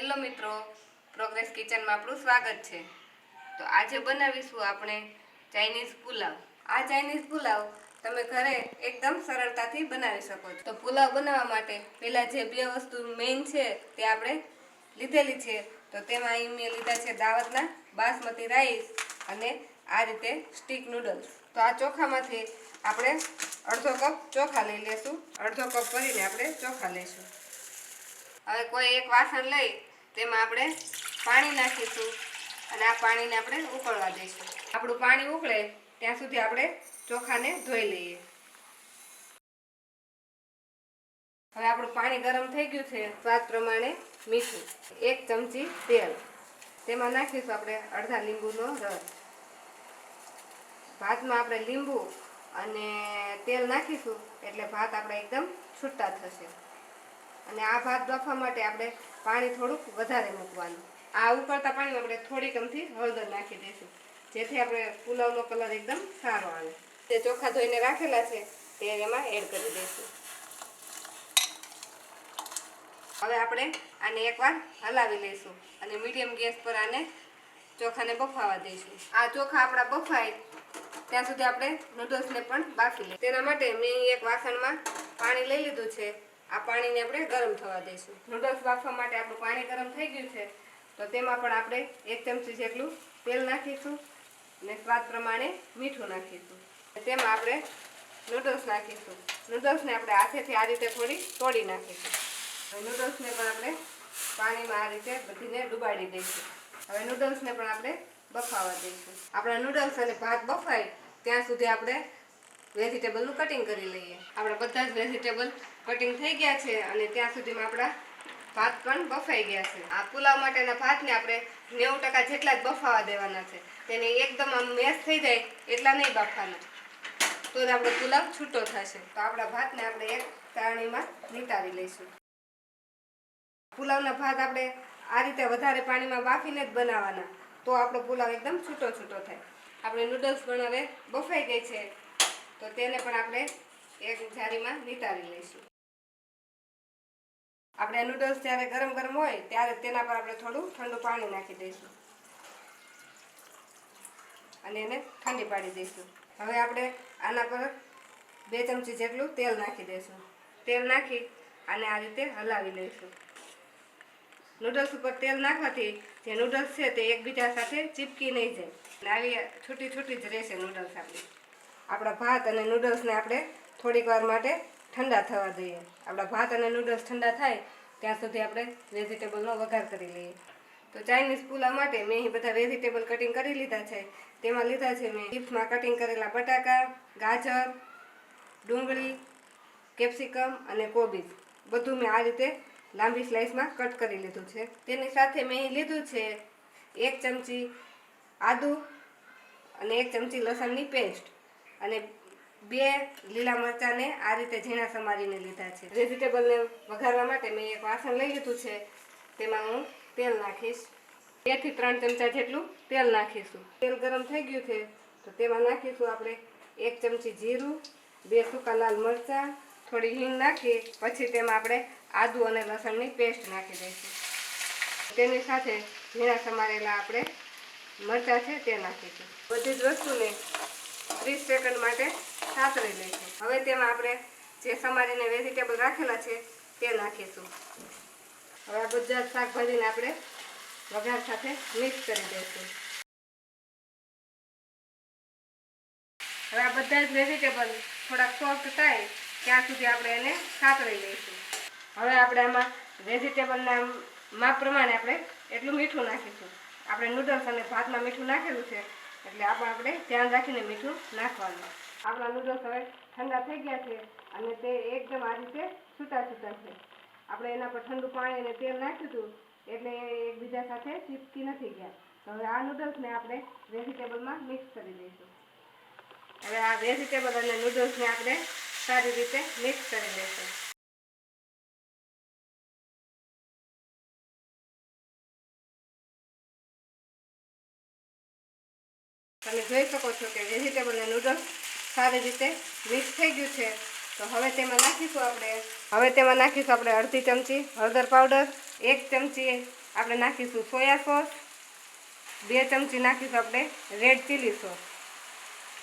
Hello મિત્રો, progress કિચનમાં આપણું સ્વાગત છે। તો આજે બનાવીશું આપણે ચાઇનીઝ પુલાવ। આ ચાઇનીઝ પુલાવ તમે ઘરે એકદમ સરળતાથી બનાવી શકો છો। તો પુલાવ બનાવવા માટે પહેલા જે બે વસ્તુ મેઇન છે તે આપણે લીધેલી છે। તો તેમાં અહીં મેં લીધા છે દાવતના બાસમતી રાઈસ અને આ રીતે સ્ટીક નૂડલ્સ। તો આ ચોખામાંથી આપણે અડધો કપ ચોખા લઈ લેશું। અડધો કપ ભરીને આપણે ચોખા લઈશું। હવે કોઈ એક વાસણ લઈ તેમાં આપણે પાણી નાખીશું અને આ પાણીને આપણે ઉકળવા દઈશું। આપણું પાણી ઉકળે ત્યાં સુધી આપણે ચોખાને ધોઈ લઈએ। હવે આપણું પાણી ગરમ થઈ ગયું છે। સ્વાદ પ્રમાણે મીઠું, 1 ચમચી તેલ, તેમાં નાખીશું આપણે અડધા લીંબુનો રસ। ભાતમાં આપણે લીંબુ અને તેલ નાખીશું એટલે ભાત આપણે એકદમ છૂટા થશે। અને આ ભાત બફવા માટે આપણે પાણી થોડુંક વધારે મૂકવાનું। આ ઉકળતા પાણીમાં આપણે થોડીક અમથી હળદર નાખી દઈશું જેથી આપણે પુલાવનો કલર એકદમ સારો આવે। જે ચોખા ધોઈને રાખેલા છે તે એમાં એડ કરી દઈશું। હવે આપણે આને એકવાર હલાવી લઈશું અને મીડિયમ ગેસ પર આને ચોખાને બફાવા દઈશું। આ ચોખા આપણા બફાય ત્યાં સુધી આપણે નૂડલ્સને પણ બાફી લઈએ। તેના માટે મેં એક વાસણમાં પાણી લઈ લીધું છે। આ પાણીને આપણે ગરમ થવા દઈશું। નૂડલ્સ બાફવા માટે આપણું પાણી ગરમ થઈ ગયું છે તો તેમાં પણ આપણે 1 ચમચી જેટલું તેલ નાખીશું અને સ્વાદ પ્રમાણે મીઠું નાખીશું। તેમાં આપણે નૂડલ્સ નાખીશું। નૂડલ્સને આપણે હાથેથી આ રીતે થોડી તોડી નાખીશું। હવે નૂડલ્સને પણ આપણે પાણીમાં આ રીતે બધીને ડુબાડી દઈશું। હવે નૂડલ્સને પણ આપણે બફાવા દઈશું। આપણા નૂડલ્સ અને ભાત બફાય ત્યાં સુધી આપણે વેજીટેબલનું કટિંગ કરી લઈએ। આપણા બધા જ વેજીટેબલ કટિંગ થઈ ગયા છે અને ત્યાં સુધીમાં આપણા ભાત પણ બફાઈ ગયા છે। આ પુલાવ માટેના ભાતને આપણે 90% જેટલા જ બફાવા દેવાના છે। તેને એકદમ આમ મેશ થઈ જાય એટલા નહીં બાફવાના, તો જ આપણો પુલાવ છૂટો થશે। તો આપણા ભાતને આપણે એક ચાળણીમાં નીતારી લઈશું। પુલાવના ભાત આપણે આ રીતે વધારે પાણીમાં બાફીને જ બનાવવાના, તો આપણો પુલાવ એકદમ છૂટો છૂટો થાય। આપણે નૂડલ્સ પણ હવે બફાઈ ગઈ છે તો તેને પણ આપણે એક જારીમાં નીતારી લઈશું। આપણે નૂડલ્સ જ્યારે ગરમ ગરમ હોય ત્યારે તેના પર આપણે થોડું ઠંડુ પાણી નાખી દઈશું અને એને ઠંડી પાડી દઈશું। હવે આપણે આના પર 2 ચમચી જેટલું તેલ નાખી દઈશું। તેલ નાખી અને આ રીતે હલાવી લઈશું। નૂડલ્સ ઉપર તેલ નાખવાથી જે નૂડલ્સ છે તે એકબીજા સાથે ચીપકી નહીં જાય, આવી છૂટી છૂટી જ રહેશે નૂડલ્સ આપણી। આપણા ભાત અને નૂડલ્સને આપણે થોડીક વાર માટે ઠંડા થવા દઈએ। આપણા ભાત અને નૂડલ્સ ઠંડા થાય ત્યાં સુધી આપણે વેજીટેબલનો વઘાર કરી લઈએ। તો ચાઇનીઝ પુલાવ માટે મેં અહીં બધા વેજીટેબલ કટિંગ કરી લીધા છે। તેમાં લીધા છે મેં ચિપ્સમાં કટિંગ કરેલા બટાકા, ગાજર, ડુંગળી, કેપ્સિકમ અને કોબીજ બધું મેં આ રીતે લાંબી સ્લાઇસમાં કટ કરી લીધું છે। તેની સાથે મેં અહીં લીધું છે 1 ચમચી આદુ અને 1 ચમચી લસણની પેસ્ટ અને 2 લીલા મરચાંને આ રીતે ઝીણા સમારીને લીધા છે। વેજીટેબલને વઘારવા માટે મેં એક વાસણ લઈ લીધું છે, તેમાં હું તેલ નાખીશ। 2 થી 3 ચમચા જેટલું તેલ નાખીશું। તેલ ગરમ થઈ ગયું છે તો તેમાં નાખીશું આપણે 1 ચમચી જીરું, 2 સૂકા લાલ મરચાં, થોડી હિંગ નાખી પછી તેમાં આપણે આદુ અને લસણની પેસ્ટ નાખી દઈશું। તેની સાથે ઝીણા સમારેલા આપણે મરચાં છે તે નાખીશું। બધી જ વસ્તુને 30 સેકન્ડ માટે સાતળી લઈશું। હવે તેમાં આપણે જે સમારીને વેજીટેબલ રાખેલા છે તે નાખીશું। હવે આ બધા જ શાકભાજીને આપણે વઘાર સાથે મિક્સ કરી દઈશું। હવે આ બધા જ વેજીટેબલ થોડાક સોફ્ટ થાય ત્યાં સુધી આપણે એને સાતળી લઈશું। હવે આપણે આમાં વેજીટેબલના માપ પ્રમાણે આપણે એટલું મીઠું નાખીશું। આપણે નૂડલ્સ અને ભાતમાં મીઠું નાખેલું છે એટલે આપણે ધ્યાન રાખીને મીઠું નાખવાનું। આપણા નૂડલ્સ હવે ઠંડા થઈ ગયા છે અને તે એકદમ આ રીતે છૂટા છૂટા છે। આપણે એના પર ઠંડુ પાણી અને તેલ નાખ્યું હતું એટલે એકબીજા સાથે ચીપકી નથી ગયા। તો હવે આ નૂડલ્સને આપણે વેજીટેબલમાં મિક્સ કરી દઈશું। હવે આ વેજીટેબલ અને નૂડલ્સને આપણે સારી રીતે મિક્સ કરી દઈશું। તમે જોઈ શકો છો કે વેજીટેબલ અને નૂડલ્સ સારી રીતે મિક્સ થઈ ગયું છે। તો હવે તેમાં નાખીશું આપણે અડધી ચમચી હળદર પાવડર, 1 ચમચી આપણે નાખીશું સોયા સોસ, 2 ચમચી નાખીશું આપણે રેડ ચીલી સોસ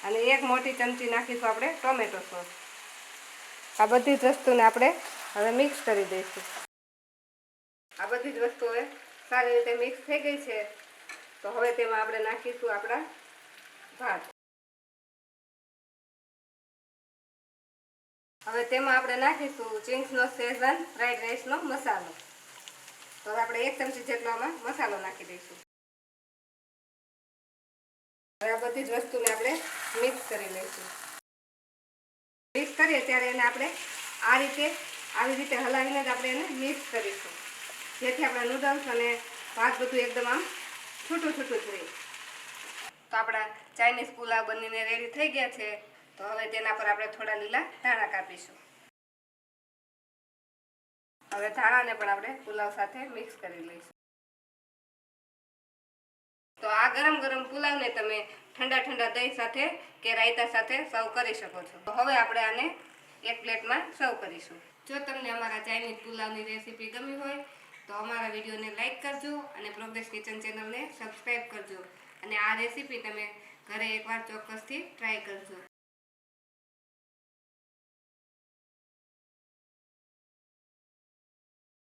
અને 1 મોટી ચમચી નાખીશું આપણે ટોમેટો સોસ. આ બધી જ વસ્તુને આપણે હવે મિક્સ કરી દઈશું. આ બધી જ વસ્તુ હવે સારી રીતે મિક્સ થઈ ગઈ છે. તો હવે તેમાં આપણે નાખીશું આપણા ભાત. હવે તેમાં આપણે નાખીશું ચિંગ્સનો શેઝવાન ફ્રાઈડ રાઈસનો મસાલો. તો હવે આપણે 1 ચમચી જેટલો આમાં મસાલો નાખી દઈશું. હવે આ બધી જ વસ્તુને આપણે મિક્સ કરી લઈશું. મિક્સ કરીએ ત્યારે એને આપણે આવી રીતે હલાવીને જ આપણે એને મિક્સ કરીશું, જેથી આપણા નૂડલ્સ અને ભાત બધું એકદમ આમ છૂટું જ રહે. તો આપણા ચાઇનીઝ પુલાવ બનીને રેડી થઈ ગયા છે. તો હવે તેના પર આપણે થોડા લીલા ધાણા કાપીશું. હવે ધાણાને પણ આપણે પુલાવ સાથે મિક્સ કરી લઈશું. તો આ ગરમ ગરમ પુલાવને તમે ઠંડા દહીં સાથે કે રાયતા સાથે સર્વ કરી શકો છો. તો હવે આપણે આને એક પ્લેટમાં સર્વ કરીશું. જો તમને અમારા ચાઇનીઝ પુલાવની રેસીપી ગમી હોય તો અમારા વિડીયોને લાઈક કરજો અને પ્રોગ્રેસ કિચન ચેનલને સબસ્ક્રાઈબ કરજો. અને આ રેસીપી તમે ઘરે એકવાર ચોક્કસથી ટ્રાય કરજો.